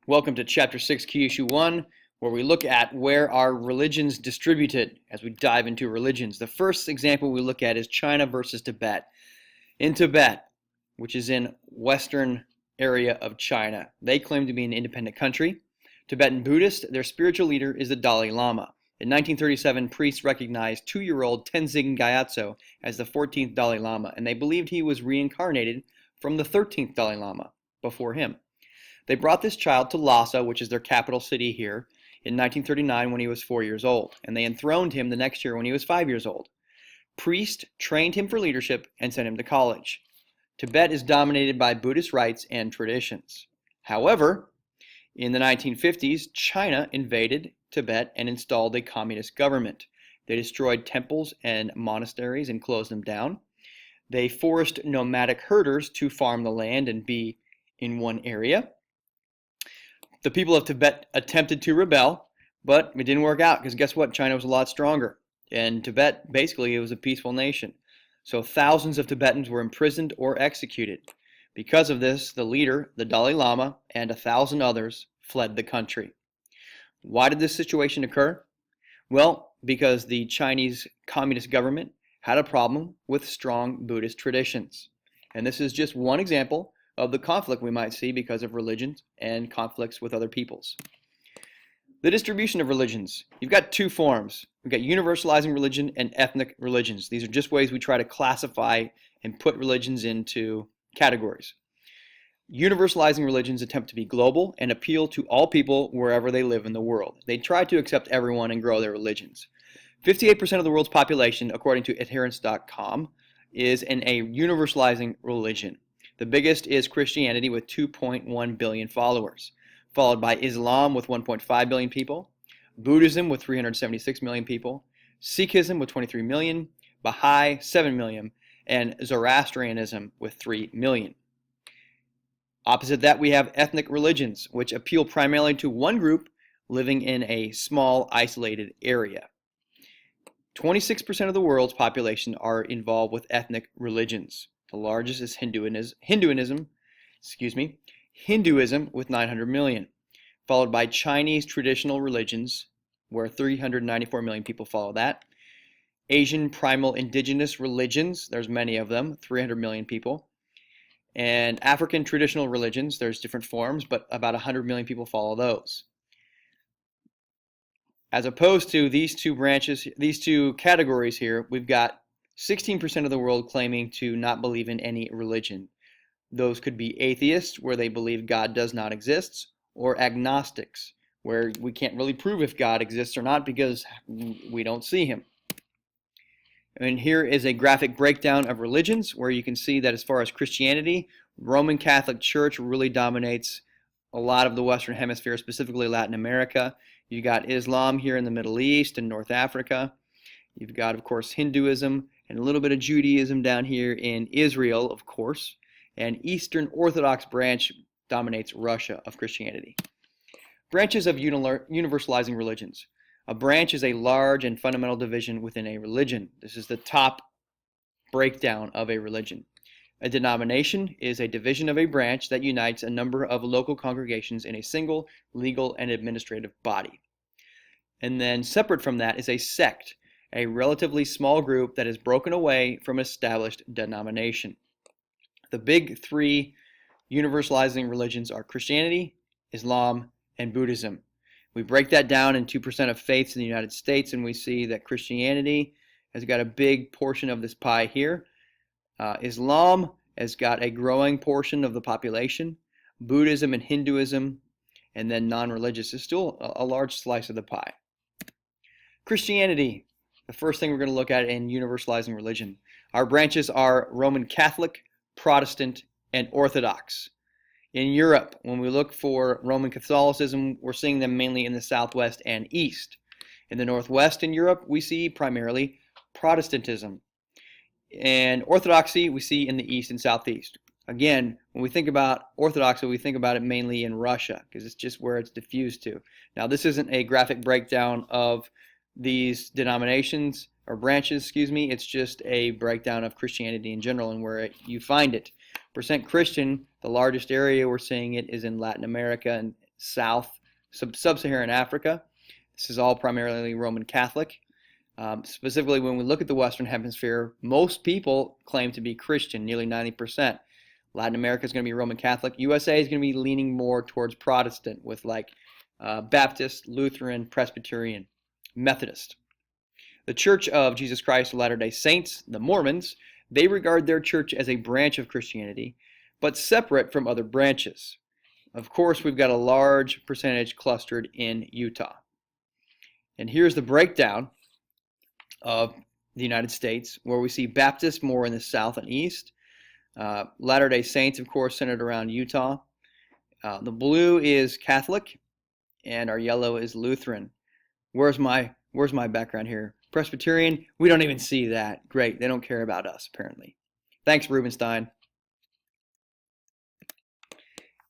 Welcome to Chapter 6, Key Issue 1, where we look at where are religions distributed as we dive into religions. The first example we look at is China versus Tibet. In Tibet, which is in western area of China, they claim to be an independent country. Tibetan Buddhist, their spiritual leader is the Dalai Lama. In 1937, priests recognized 2-year-old Tenzin Gyatso as the 14th Dalai Lama, and they believed he was reincarnated from the 13th Dalai Lama before him. They brought this child to Lhasa, which is their capital city here, in 1939 when he was 4 years old, and they enthroned him the next year when he was 5 years old. Priests trained him for leadership and sent him to college. Tibet is dominated by Buddhist rites and traditions. However, in the 1950s, China invaded Tibet and installed a communist government. They destroyed temples and monasteries and closed them down. They forced nomadic herders to farm the land and be in one area. The people of Tibet attempted to rebel, but it didn't work out because guess what? China was a lot stronger. And Tibet, basically, it was a peaceful nation. So thousands of Tibetans were imprisoned or executed. Because of this, the leader, the Dalai Lama, and 1,000 others fled the country. Why did this situation occur? Well, because the Chinese communist government had a problem with strong Buddhist traditions. And this is just one example of the conflict we might see because of religions and conflicts with other peoples. The distribution of religions. You've got two forms. We've got universalizing religion and ethnic religions. These are just ways we try to classify and put religions into categories. Universalizing religions attempt to be global and appeal to all people wherever they live in the world. They try to accept everyone and grow their religions. 58% of the world's population, according to adherence.com, is in a universalizing religion. The biggest is Christianity with 2.1 billion followers, followed by Islam with 1.5 billion people, Buddhism with 376 million people, Sikhism with 23 million, Baha'i 7 million, and Zoroastrianism with 3 million. Opposite that, we have ethnic religions, which appeal primarily to one group living in a small, isolated area. 26% of the world's population are involved with ethnic religions. The largest is Hinduism with 900 million, followed by Chinese traditional religions, where 394 million people follow that. Asian primal indigenous religions, there's many of them, 300 million people. And African traditional religions, there's different forms, but about 100 million people follow those. As opposed to these two branches, these two categories here, we've got 16% of the world claiming to not believe in any religion. Those could be atheists, where they believe God does not exist, or agnostics, where we can't really prove if God exists or not because we don't see him. And here is a graphic breakdown of religions, where you can see that as far as Christianity, Roman Catholic Church really dominates a lot of the Western Hemisphere, specifically Latin America. You've got Islam here in the Middle East and North Africa. You've got, of course, Hinduism and a little bit of Judaism down here in Israel, of course. And Eastern Orthodox branch dominates Russia of Christianity. Branches of universalizing religions. A branch is a large and fundamental division within a religion. This is the top breakdown of a religion. A denomination is a division of a branch that unites a number of local congregations in a single legal and administrative body. And then separate from that is a sect, a relatively small group that is broken away from an established denomination. The big three universalizing religions are Christianity, Islam, and Buddhism. We break that down in 2% of faiths in the United States, and we see that Christianity has got a big portion of this pie here. Islam has got a growing portion of the population. Buddhism and Hinduism, and then non-religious is still a large slice of the pie. Christianity, the first thing we're going to look at in universalizing religion. Our branches are Roman Catholic, Protestant, and Orthodox. In Europe, when we look for Roman Catholicism, we're seeing them mainly in the southwest and east. In the northwest in Europe, we see primarily Protestantism. And Orthodoxy we see in the east and southeast. Again, when we think about Orthodoxy, we think about it mainly in Russia because it's just where it's diffused to. Now, this isn't a graphic breakdown of these denominations or branches, it's just a breakdown of Christianity in general and where you find it. Percent Christian, the largest area we're seeing it is in Latin America and South, Sub-Saharan Africa. This is all primarily Roman Catholic. Specifically, when we look at the Western Hemisphere, most people claim to be Christian, nearly 90%. Latin America is going to be Roman Catholic. USA is going to be leaning more towards Protestant with like Baptist, Lutheran, Presbyterian, Methodist. The Church of Jesus Christ of Latter-day Saints, the Mormons, they regard their church as a branch of Christianity, but separate from other branches. Of course, we've got a large percentage clustered in Utah. And here's the breakdown of the United States, where we see Baptists more in the south and east. Latter-day Saints, of course, centered around Utah. The blue is Catholic, and our yellow is Lutheran. Where's my background here? Presbyterian, we don't even see that. Great, they don't care about us, apparently. Thanks, Rubenstein.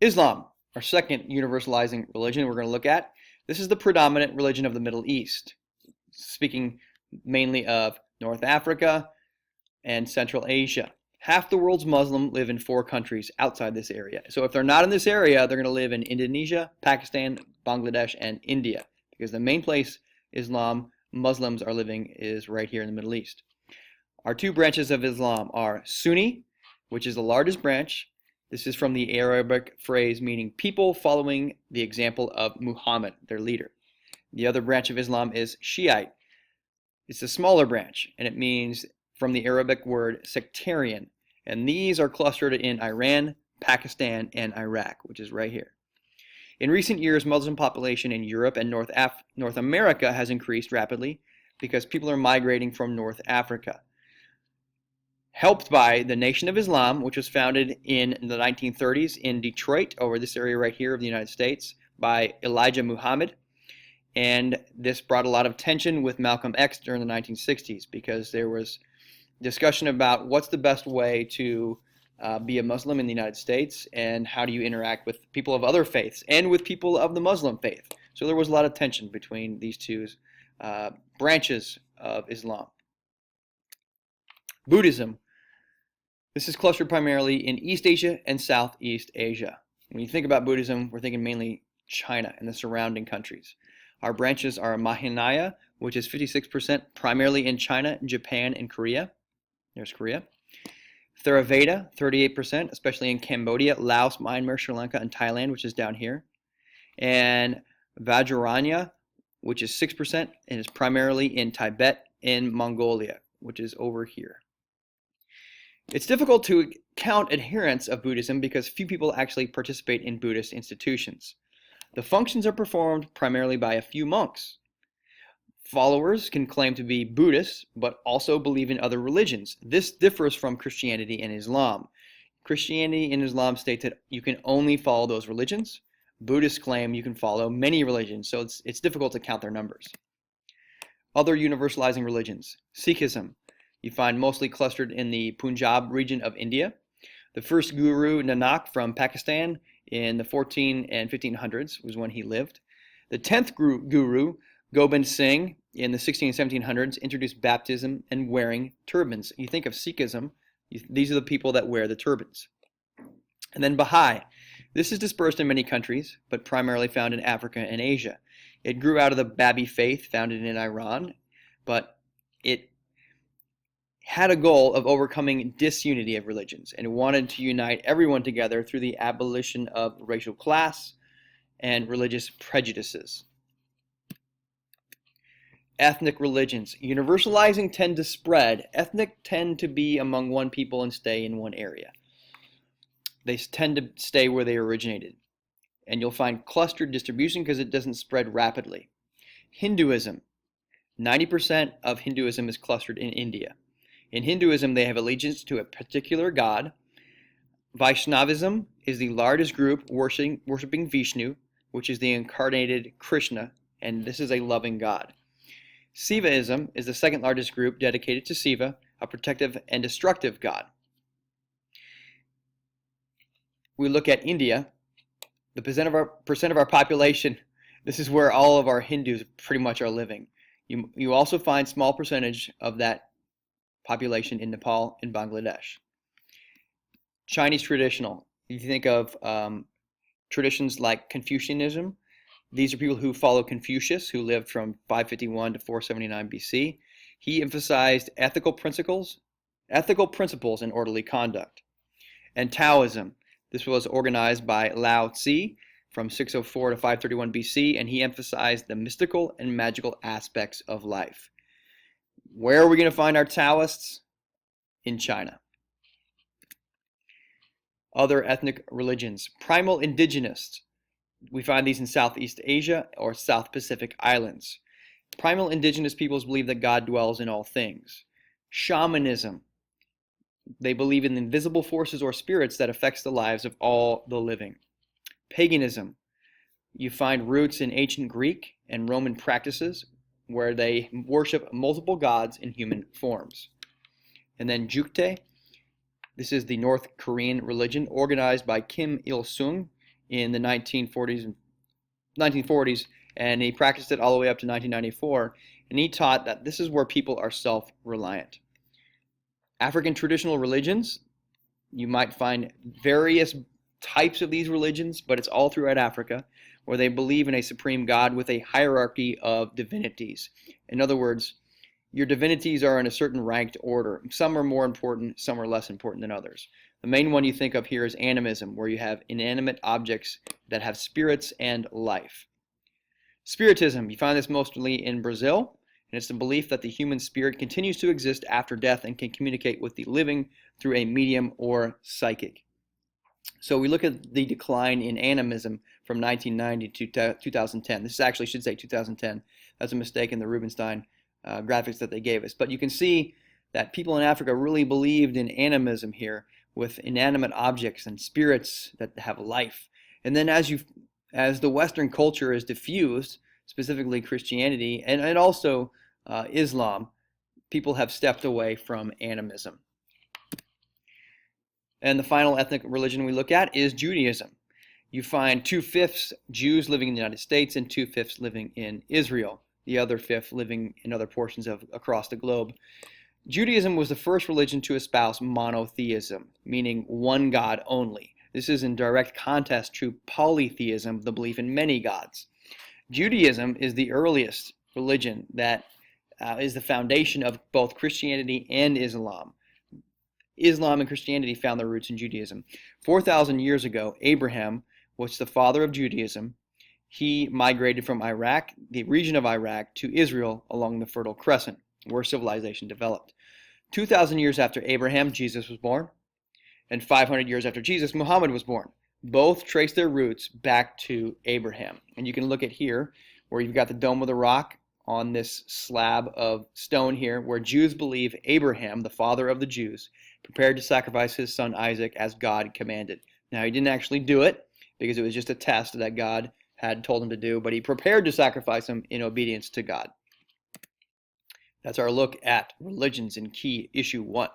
Islam, our second universalizing religion we're going to look at. This is the predominant religion of the Middle East, speaking mainly of North Africa and Central Asia. Half the world's Muslim live in 4 countries outside this area. So if they're not in this area, they're going to live in Indonesia, Pakistan, Bangladesh, and India, because the main place Muslims are living is right here in the Middle East. Our 2 branches of Islam are Sunni, which is the largest branch. This is from the Arabic phrase meaning people following the example of Muhammad, their leader. The other branch of Islam is Shiite. It's a smaller branch, and it means from the Arabic word sectarian. And these are clustered in Iran, Pakistan, and Iraq, which is right here. In recent years, Muslim population in Europe and North America has increased rapidly because people are migrating from North Africa. Helped by the Nation of Islam, which was founded in the 1930s in Detroit, over this area right here of the United States, by Elijah Muhammad. And this brought a lot of tension with Malcolm X during the 1960s because there was discussion about what's the best way to be a Muslim in the United States and how do you interact with people of other faiths and with people of the Muslim faith. So there was a lot of tension between these 2 branches of Islam. Buddhism. This is clustered primarily in East Asia and Southeast Asia. When you think about Buddhism, we're thinking mainly China and the surrounding countries. Our branches are Mahayana, which is 56% primarily in China, Japan, and Korea. There's Korea. Theravada, 38%, especially in Cambodia, Laos, Myanmar, Sri Lanka, and Thailand, which is down here. And Vajrayana, which is 6%, and is primarily in Tibet and Mongolia, which is over here. It's difficult to count adherents of Buddhism because few people actually participate in Buddhist institutions. The functions are performed primarily by a few monks. Followers can claim to be Buddhists, but also believe in other religions. This differs from Christianity and Islam. Christianity and Islam state that you can only follow those religions. Buddhists claim you can follow many religions, so it's difficult to count their numbers. Other universalizing religions. Sikhism. You find mostly clustered in the Punjab region of India. The first guru, Nanak, from Pakistan in the 14 and 1500s was when he lived. The 10th guru, Gobind Singh, in the 16 and 1700s, introduced baptism and wearing turbans. You think of Sikhism, these are the people that wear the turbans. And then Baha'i. This is dispersed in many countries, but primarily found in Africa and Asia. It grew out of the Babi faith founded in Iran, but it had a goal of overcoming disunity of religions and wanted to unite everyone together through the abolition of racial class and religious prejudices. Ethnic religions. Universalizing tend to spread. Ethnic tend to be among one people and stay in one area. They tend to stay where they originated. And you'll find clustered distribution because it doesn't spread rapidly. Hinduism. 90% of Hinduism is clustered in India. In Hinduism, they have allegiance to a particular god. Vaishnavism is the largest group worshiping Vishnu, which is the incarnated Krishna, and this is a loving god. Sivaism is the second largest group dedicated to Siva, a protective and destructive god. We look at India, the percent of our population, this is where all of our Hindus pretty much are living. You also find small percentage of that population in Nepal and Bangladesh. Chinese traditional. You think of traditions like Confucianism. These are people who follow Confucius, who lived from 551 to 479 BC. He emphasized ethical principles and orderly conduct. And Taoism. This was organized by Lao Tzu from 604 to 531 BC, and he emphasized the mystical and magical aspects of life. Where are we going to find our Taoists? In China. Other ethnic religions. Primal Indigenous. We find these in Southeast Asia or South Pacific Islands. Primal indigenous peoples believe that God dwells in all things. Shamanism. They believe in invisible forces or spirits that affects the lives of all the living. Paganism. You find roots in ancient Greek and Roman practices where they worship multiple gods in human forms. And then Jukte. This is the North Korean religion organized by Kim Il-sung in the 1940s, and he practiced it all the way up to 1994, and he taught that this is where people are self-reliant. African traditional religions, you might find various types of these religions, but it's all throughout Africa, where they believe in a supreme God with a hierarchy of divinities. In other words, your divinities are in a certain ranked order. Some are more important, some are less important than others. The main one you think of here is animism, where you have inanimate objects that have spirits and life. Spiritism, you find this mostly in Brazil, and it's the belief that the human spirit continues to exist after death and can communicate with the living through a medium or psychic. So we look at the decline in animism from 1990 to 2010. This actually should say 2010. That's a mistake in the Rubenstein graphics that they gave us. But you can see that people in Africa really believed in animism here, with inanimate objects and spirits that have life. And then as the Western culture is diffused, specifically Christianity and also Islam, people have stepped away from animism. And the final ethnic religion we look at is Judaism. You find 2/5 Jews living in the United States and 2/5 living in Israel, the other fifth living in other portions of across the globe. Judaism was the first religion to espouse monotheism, meaning one God only. This is in direct contrast to polytheism, the belief in many gods. Judaism is the earliest religion that is the foundation of both Christianity and Islam. Islam and Christianity found their roots in Judaism. 4,000 years ago, Abraham was the father of Judaism. He migrated from Iraq, the region of Iraq, to Israel along the Fertile Crescent, where civilization developed. 2,000 years after Abraham, Jesus was born, and 500 years after Jesus, Muhammad was born. Both trace their roots back to Abraham. And you can look at here, where you've got the Dome of the Rock on this slab of stone here, where Jews believe Abraham, the father of the Jews, prepared to sacrifice his son Isaac as God commanded. Now, he didn't actually do it, because it was just a test that God had told him to do, but he prepared to sacrifice him in obedience to God. That's our look at religions in key issue 1.